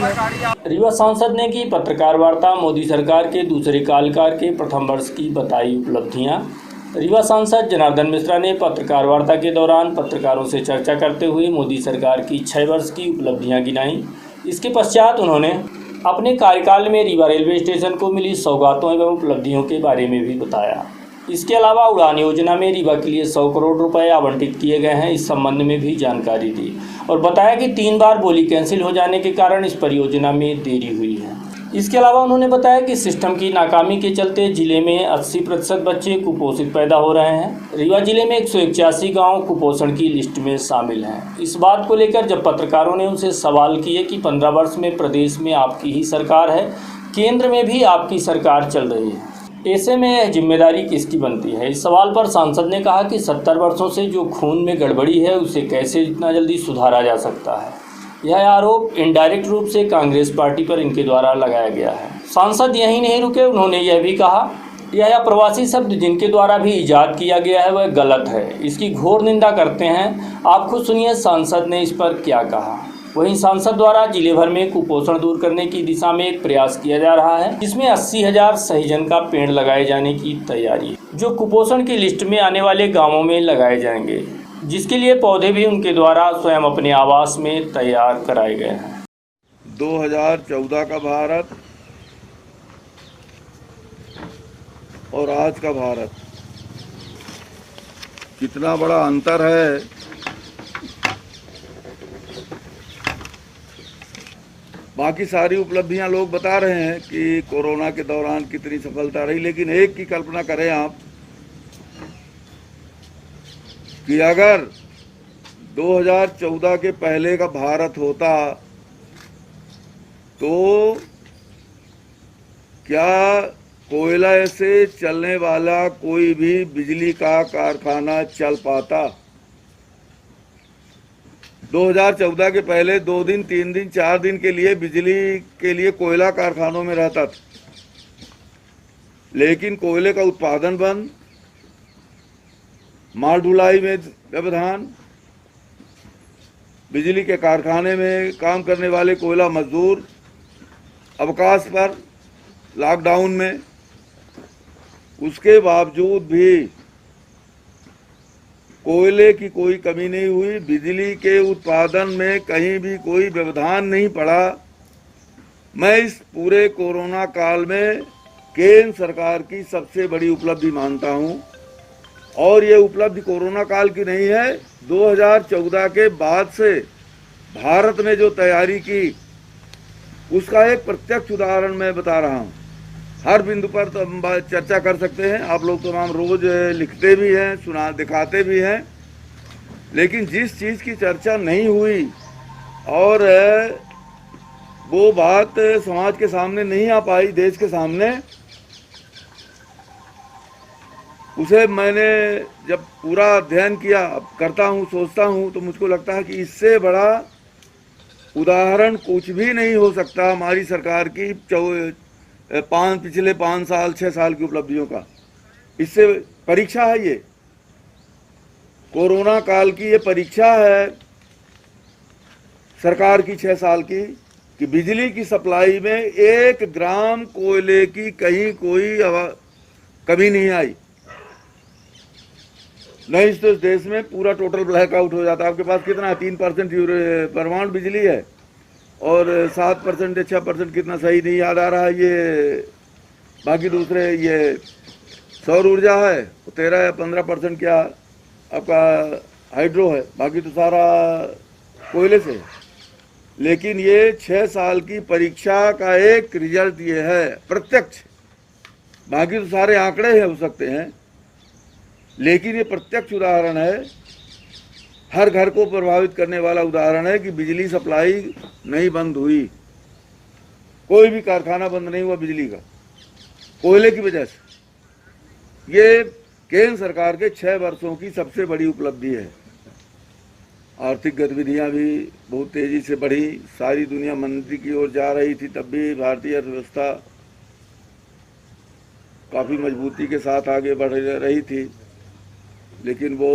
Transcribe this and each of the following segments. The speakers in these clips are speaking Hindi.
है। रीवा सांसद ने की पत्रकार वार्ता, मोदी सरकार के दूसरे कार्यकाल के प्रथम वर्ष की बताई उपलब्धियां। रीवा सांसद जनार्दन मिश्रा ने पत्रकार वार्ता के दौरान पत्रकारों से चर्चा करते हुए मोदी सरकार की 6 वर्ष की उपलब्धियां गिनाई। इसके पश्चात उन्होंने अपने कार्यकाल में रीवा रेलवे स्टेशन को मिली सौगातों एवं उपलब्धियों के बारे में भी बताया। इसके अलावा उड़ान योजना में रीवा के लिए 100 करोड़ रुपए आवंटित किए गए हैं, इस संबंध में भी जानकारी दी और बताया कि 3 बार बोली कैंसिल हो जाने के कारण इस परियोजना में देरी हुई है। इसके अलावा उन्होंने बताया कि सिस्टम की नाकामी के चलते जिले में 80% बच्चे कुपोषित पैदा हो रहे हैं। रीवा जिले में 181 गांव कुपोषण की लिस्ट में शामिल हैं। इस बात को लेकर जब पत्रकारों ने उनसे सवाल किए कि 15 वर्ष में प्रदेश में आपकी ही सरकार है, केंद्र में भी आपकी सरकार चल रही है, ऐसे में यह जिम्मेदारी किसकी बनती है। इस सवाल पर सांसद ने कहा कि 70 वर्षों से जो खून में गड़बड़ी है उसे कैसे इतना जल्दी सुधारा जा सकता है। यह आरोप इनडायरेक्ट रूप से कांग्रेस पार्टी पर इनके द्वारा लगाया गया है। सांसद यहीं नहीं रुके, उन्होंने यह भी कहा यह अप्रवासी शब्द जिनके द्वारा भी इजाद किया गया है वह गलत है, इसकी घोर निंदा करते हैं। आप खुद सुनिए सांसद ने इस पर क्या कहा। वहीं सांसद द्वारा जिले भर में कुपोषण दूर करने की दिशा में एक प्रयास किया जा रहा है, जिसमें 80,000 सहजन का पेड़ लगाए जाने की तैयारी है, जो कुपोषण की लिस्ट में आने वाले गांवों में लगाए जाएंगे, जिसके लिए पौधे भी उनके द्वारा स्वयं अपने आवास में तैयार कराए गए हैं। 2014 का भारत और आज का भारत कितना बड़ा अंतर है। बाकी सारी उपलब्धियां लोग बता रहे हैं कि कोरोना के दौरान कितनी सफलता रही, लेकिन एक की कल्पना करें आप कि अगर 2014 के पहले का भारत होता तो क्या कोयला से चलने वाला कोई भी बिजली का कारखाना चल पाता। 2014 के पहले 2 दिन 3 दिन 4 दिन के लिए बिजली के लिए कोयला कारखानों में रहता था, लेकिन कोयले का उत्पादन बंद, माल ढुलाई में व्यवधान, बिजली के कारखाने में काम करने वाले कोयला मजदूर अवकाश पर, लॉकडाउन में। उसके बावजूद भी कोयले की कोई कमी नहीं हुई, बिजली के उत्पादन में कहीं भी कोई व्यवधान नहीं पड़ा। मैं इस पूरे कोरोना काल में केंद्र सरकार की सबसे बड़ी उपलब्धि मानता हूं, और ये उपलब्धि कोरोना काल की नहीं है, 2014 के बाद से भारत ने जो तैयारी की उसका एक प्रत्यक्ष उदाहरण मैं बता रहा हूं। हर बिंदु पर तो हम चर्चा कर सकते हैं, आप लोग तमाम रोज लिखते भी हैं, सुना दिखाते भी हैं, लेकिन जिस चीज़ की चर्चा नहीं हुई और वो बात समाज के सामने नहीं आ पाई, देश के सामने, उसे मैंने जब पूरा अध्ययन किया, करता हूँ, सोचता हूँ, तो मुझको लगता है कि इससे बड़ा उदाहरण कुछ भी नहीं हो सकता हमारी सरकार की पिछले 5 साल 6 साल की उपलब्धियों का। इससे परीक्षा है, ये कोरोना काल की ये परीक्षा है सरकार की 6 साल की, कि बिजली की सप्लाई में 1 ग्राम कोयले की कहीं कोई कमी नहीं आई। नहीं तो इस देश में पूरा टोटल ब्लैकआउट हो जाता है। आपके पास कितना है, 3% परमाणु बिजली है और 7% या 6% कितना सही नहीं याद आ रहा है, ये बाकी दूसरे ये सौर ऊर्जा है, 13 या 15% क्या आपका हाइड्रो है, बाकी तो सारा कोयले से। लेकिन ये 6 साल की परीक्षा का एक रिजल्ट ये है प्रत्यक्ष, बाकी तो सारे आंकड़े हो सकते हैं, लेकिन ये प्रत्यक्ष उदाहरण है, हर घर को प्रभावित करने वाला उदाहरण है कि बिजली सप्लाई नहीं बंद हुई, कोई भी कारखाना बंद नहीं हुआ बिजली का, कोयले की वजह से। ये केंद्र सरकार के 6 वर्षों की सबसे बड़ी उपलब्धि है। आर्थिक गतिविधियां भी बहुत तेजी से बढ़ी, सारी दुनिया मंदी की ओर जा रही थी, तब भी भारतीय अर्थव्यवस्था काफ़ी मजबूती के साथ आगे बढ़ रही थी, लेकिन वो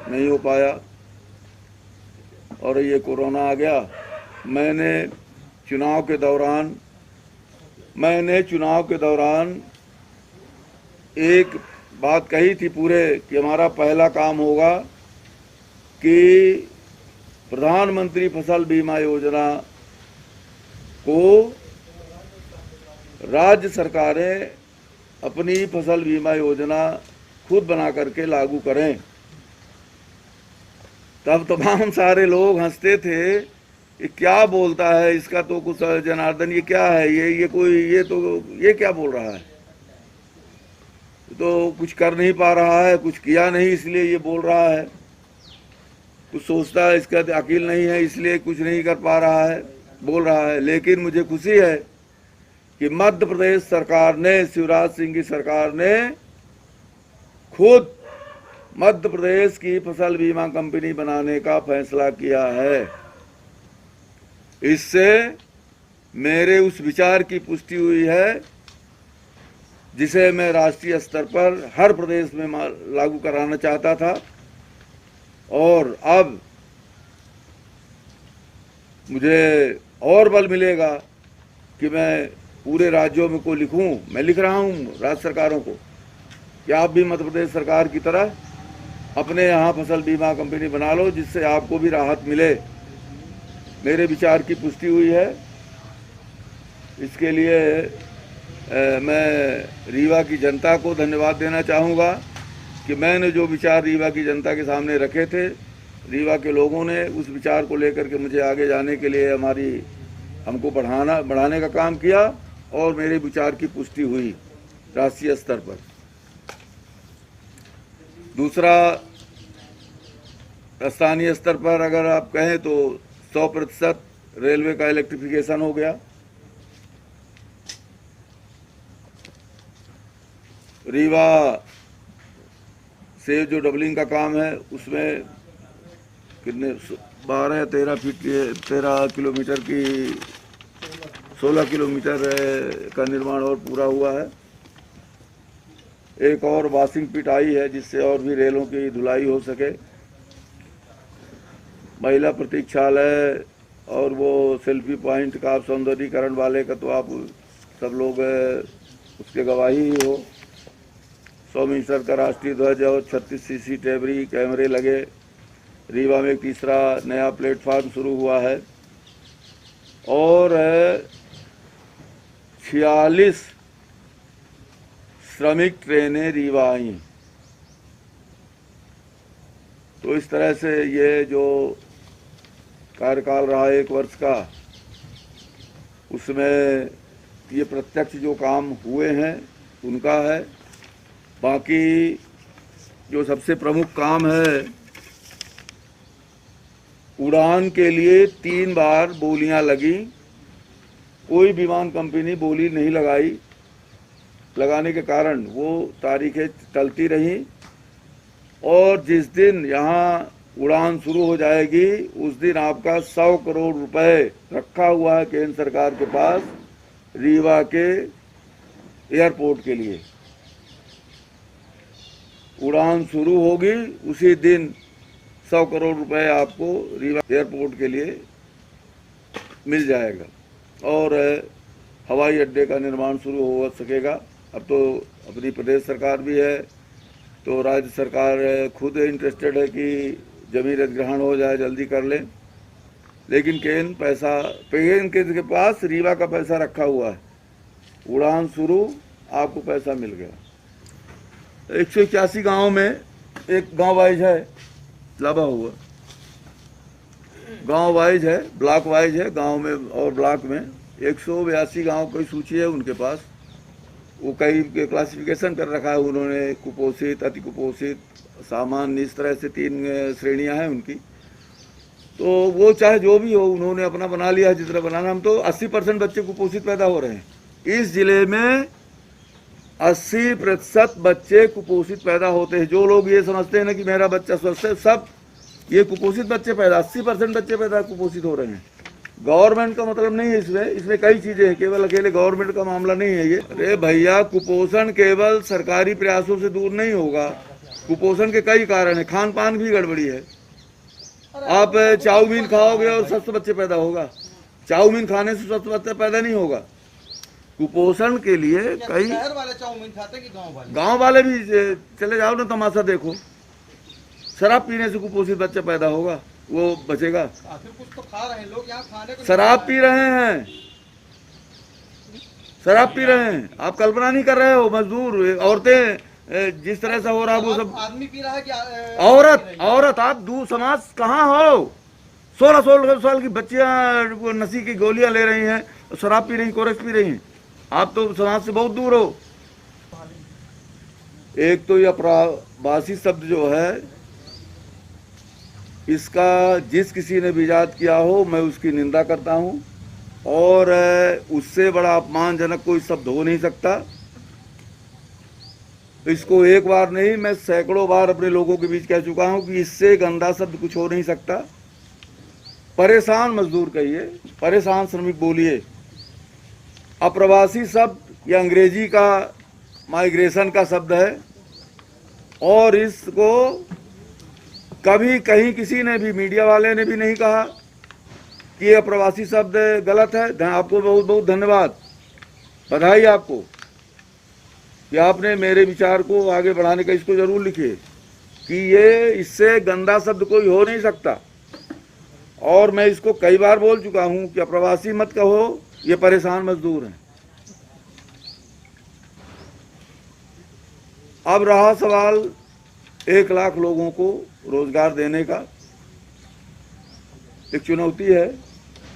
नहीं हो पाया और ये कोरोना आ गया। मैंने चुनाव के दौरान एक बात कही थी पूरे कि हमारा पहला काम होगा कि प्रधानमंत्री फसल बीमा योजना को राज्य सरकारें अपनी फसल बीमा योजना खुद बना करके लागू करें। तब तमाम सारे लोग हंसते थे कि क्या बोलता है, इसका तो कुछ जनार्दन ये क्या है, ये क्या बोल रहा है, तो कुछ कर नहीं पा रहा है, कुछ किया नहीं इसलिए ये बोल रहा है, कुछ सोचता है इसका अकील नहीं है इसलिए कुछ नहीं कर पा रहा है, बोल रहा है। लेकिन मुझे खुशी है कि मध्य प्रदेश सरकार ने, शिवराज सिंह की सरकार ने खुद मध्य प्रदेश की फसल बीमा कंपनी बनाने का फैसला किया है। इससे मेरे उस विचार की पुष्टि हुई है जिसे मैं राष्ट्रीय स्तर पर हर प्रदेश में लागू कराना चाहता था, और अब मुझे और बल मिलेगा कि मैं पूरे राज्यों में को लिखूं। मैं लिख रहा हूं राज्य सरकारों को कि आप भी मध्य प्रदेश सरकार की तरह अपने यहाँ फसल बीमा कंपनी बना लो, जिससे आपको भी राहत मिले। मेरे विचार की पुष्टि हुई है। इसके लिए मैं रीवा की जनता को धन्यवाद देना चाहूँगा कि मैंने जो विचार रीवा की जनता के सामने रखे थे, रीवा के लोगों ने उस विचार को लेकर के मुझे आगे जाने के लिए हमको बढ़ाने का काम किया, और मेरे विचार की पुष्टि हुई राष्ट्रीय स्तर पर। दूसरा, स्थानीय स्तर पर अगर आप कहें तो 100% रेलवे का इलेक्ट्रिफिकेशन हो गया। रीवा से जो डबलिंग का काम है उसमें कितने 13 किलोमीटर की 16 किलोमीटर का निर्माण और पूरा हुआ है। एक और वॉशिंग पिट आई है जिससे और भी रेलों की धुलाई हो सके। महिला प्रतीक्षालय और वो सेल्फी पॉइंट का सौंदर्यीकरण वाले का तो आप सब लोग उसके गवाही ही हो। 100 मीटर का राष्ट्रीय ध्वज और 36 CCTV कैमरे लगे। रीवा में एक तीसरा नया प्लेटफार्म शुरू हुआ है और 46 श्रमिक ट्रेनें रीवा आई। तो इस तरह से ये जो कार्यकाल रहा 1 वर्ष का, उसमें ये प्रत्यक्ष जो काम हुए हैं उनका है। बाकी जो सबसे प्रमुख काम है, उड़ान के लिए 3 बार बोलियां लगी, कोई विमान कंपनी बोली नहीं लगाने के कारण वो तारीखें टलती रहीं, और जिस दिन यहाँ उड़ान शुरू हो जाएगी उस दिन आपका 100 करोड़ रुपए रखा हुआ है केंद्र सरकार के पास रीवा के एयरपोर्ट के लिए। उड़ान शुरू होगी उसी दिन 100 करोड़ रुपए आपको रीवा एयरपोर्ट के लिए मिल जाएगा, और हवाई अड्डे का निर्माण शुरू हो सकेगा। अब तो अपनी प्रदेश सरकार भी है, तो राज्य सरकार खुद इंटरेस्टेड है कि जमीन अधिग्रहण हो जाए, जल्दी कर लें। लेकिन केंद्र के पास रीवा का पैसा रखा हुआ है। उड़ान शुरू, आपको पैसा मिल गया। 181 गाँव में एक गांव वाइज है लगा हुआ, गांव वाइज है, ब्लॉक वाइज है। गांव में और ब्लॉक में 182 गांव की सूची है उनके पास। वो कई क्लासिफिकेशन कर रखा है उन्होंने, कुपोषित, अति कुपोषित, सामान्य, इस तरह से 3 श्रेणियां हैं उनकी। तो वो चाहे जो भी हो, उन्होंने अपना बना लिया है जितना बनाना। हम तो 80% बच्चे कुपोषित पैदा हो रहे हैं इस जिले में। 80% बच्चे कुपोषित पैदा होते हैं। जो लोग ये समझते हैं ना कि मेरा बच्चा स्वस्थ है, सब ये कुपोषित बच्चे पैदा, 80% बच्चे पैदा कुपोषित हो रहे हैं। गवर्नमेंट का मतलब नहीं है इसमें कई चीजें हैं, केवल अकेले गवर्नमेंट का मामला नहीं है ये। अरे भैया, कुपोषण केवल सरकारी प्रयासों से दूर नहीं होगा। कुपोषण के कई कारण है, खान पान भी गड़बड़ी है। आप चाउमीन खाओगे और स्वस्थ बच्चे पैदा होगा, चाउमीन खाने से स्वस्थ बच्चा पैदा नहीं होगा। कुपोषण के लिए कई शहर वाले चाउमीन खाते कि गांव वाले भी चले जाओ ना, तमाशा देखो। शराब पीने से कुपोषित बच्चा पैदा होगा, वो बचेगा। आखिर कुछ तो खा रहे हैं लोग, यहाँ खाने को शराब पी रहे हैं, शराब पी रहे हैं, आप कल्पना नहीं कर रहे हो। मजदूर औरतें जिस तरह से हो रहा है वो सब। आदमी पी रहा है कि औरत आप दूर समाज कहाँ हो। 16-16 साल की बच्चियां वो नशे की गोलियां ले रही हैं, शराब पी रही, कोरस पी रही हैं। आप तो समाज से बहुत दूर हो। एक तो यह प्रवासी शब्द जो है, इसका जिस किसी ने भी इजाद किया हो, मैं उसकी निंदा करता हूं, और उससे बड़ा अपमानजनक कोई शब्द हो नहीं सकता। इसको एक बार नहीं, मैं सैकड़ों बार अपने लोगों के बीच कह चुका हूं कि इससे गंदा शब्द कुछ हो नहीं सकता। परेशान मजदूर कहिए, परेशान श्रमिक बोलिए। अप्रवासी शब्द यह अंग्रेजी का माइग्रेशन का शब्द है, और इसको कभी कहीं किसी ने भी, मीडिया वाले ने भी नहीं कहा कि यह अप्रवासी शब्द गलत है। आपको बहुत बहुत धन्यवाद, बधाई आपको कि आपने मेरे विचार को आगे बढ़ाने का, इसको जरूर लिखिए कि ये इससे गंदा शब्द कोई हो नहीं सकता। और मैं इसको कई बार बोल चुका हूं कि अप्रवासी मत कहो, ये परेशान मजदूर हैं। अब रहा सवाल 1 लाख लोगों को रोजगार देने का। एक चुनौती है,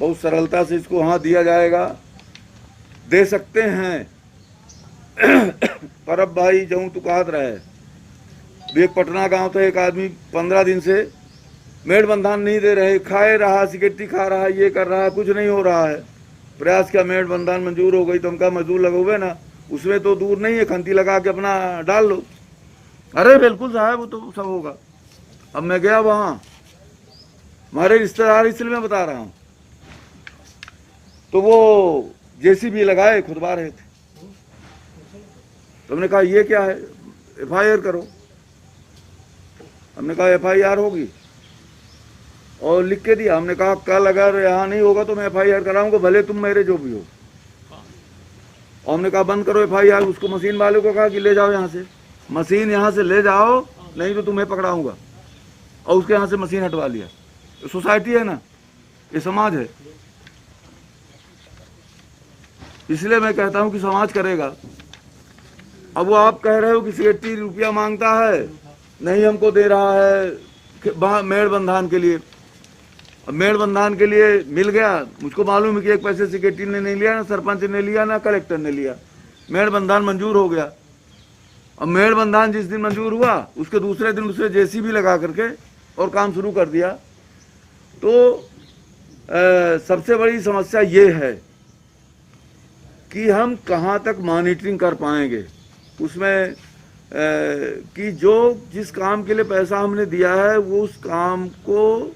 बहुत सरलता से इसको हाँ दिया जाएगा, दे सकते हैं। पर अब भाई जऊं तू कहत रहे, एक पटना गांव था, एक आदमी 15 दिन से मेड़ बंधान नहीं दे रहे, खाए रहा, सिगरेटी खा रहा, ये कर रहा, कुछ नहीं हो रहा है। प्रयास किया, मेड़ बंधान मंजूर हो गई, तो हम कहा मजदूर लगोगे ना, उसमें तो दूर नहीं है, खंती लगा के अपना डाल लो। अरे बिल्कुल साहब, वो तो सब होगा। अब मैं गया वहां, हमारे रिश्तेदार, इसलिए मैं बता रहा हूं, तो वो जेसीबी लगाए, खुदवा रहे थे। तो हमने कहा ये क्या है, FIR करो। हमने कहा FIR होगी, और लिख के दिया। हमने कहा कल अगर यहाँ नहीं होगा तो मैं FIR कराऊंगा, भले तुम मेरे जो भी हो। और हमने कहा बंद करो FIR। उसको मशीन वाले को कहा कि ले जाओ यहाँ से, मशीन यहाँ से ले जाओ, नहीं तो तुम्हें पकड़ाऊंगा। और उसके यहाँ से मशीन हटवा लिया। तो सोसाइटी है ना, ये समाज है, इसलिए मैं कहता हूँ कि समाज करेगा। अब वो आप कह रहे हो कि 80 रुपया मांगता है, नहीं हमको दे रहा है मेड़ बंधान के लिए। अब मेड़ बंधान के लिए मिल गया, मुझको मालूम है कि 1 पैसे सेक्रेटरी ने नहीं लिया, ना सरपंच ने लिया, ना कलेक्टर ने लिया। मेड़ बंधान मंजूर हो गया। अब मेड़ बंधान जिस दिन मंजूर हुआ, उसके दूसरे दिन उसे JCB लगा करके और काम शुरू कर दिया। तो सबसे बड़ी समस्या ये है कि हम कहाँ तक मॉनिटरिंग कर पाएंगे उसमें, कि जो जिस काम के लिए पैसा हमने दिया है वो उस काम को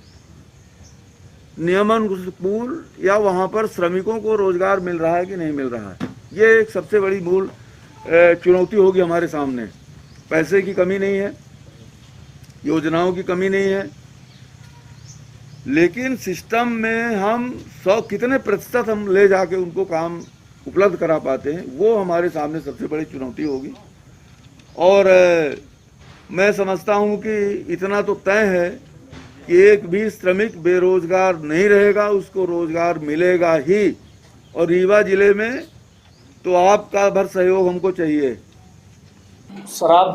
नियमानुकूल या वहाँ पर श्रमिकों को रोजगार मिल रहा है कि नहीं मिल रहा है। ये एक सबसे बड़ी मूल चुनौती होगी हमारे सामने। पैसे की कमी नहीं है, योजनाओं की कमी नहीं है, लेकिन सिस्टम में हम कितने प्रतिशत हम ले जाके उनको काम उपलब्ध करा पाते हैं, वो हमारे सामने सबसे बड़ी चुनौती होगी। और मैं समझता हूँ कि इतना तो तय है कि एक भी श्रमिक बेरोजगार नहीं रहेगा, उसको रोजगार मिलेगा ही। और रीवा जिले में तो आपका भर सहयोग हमको चाहिए। शराब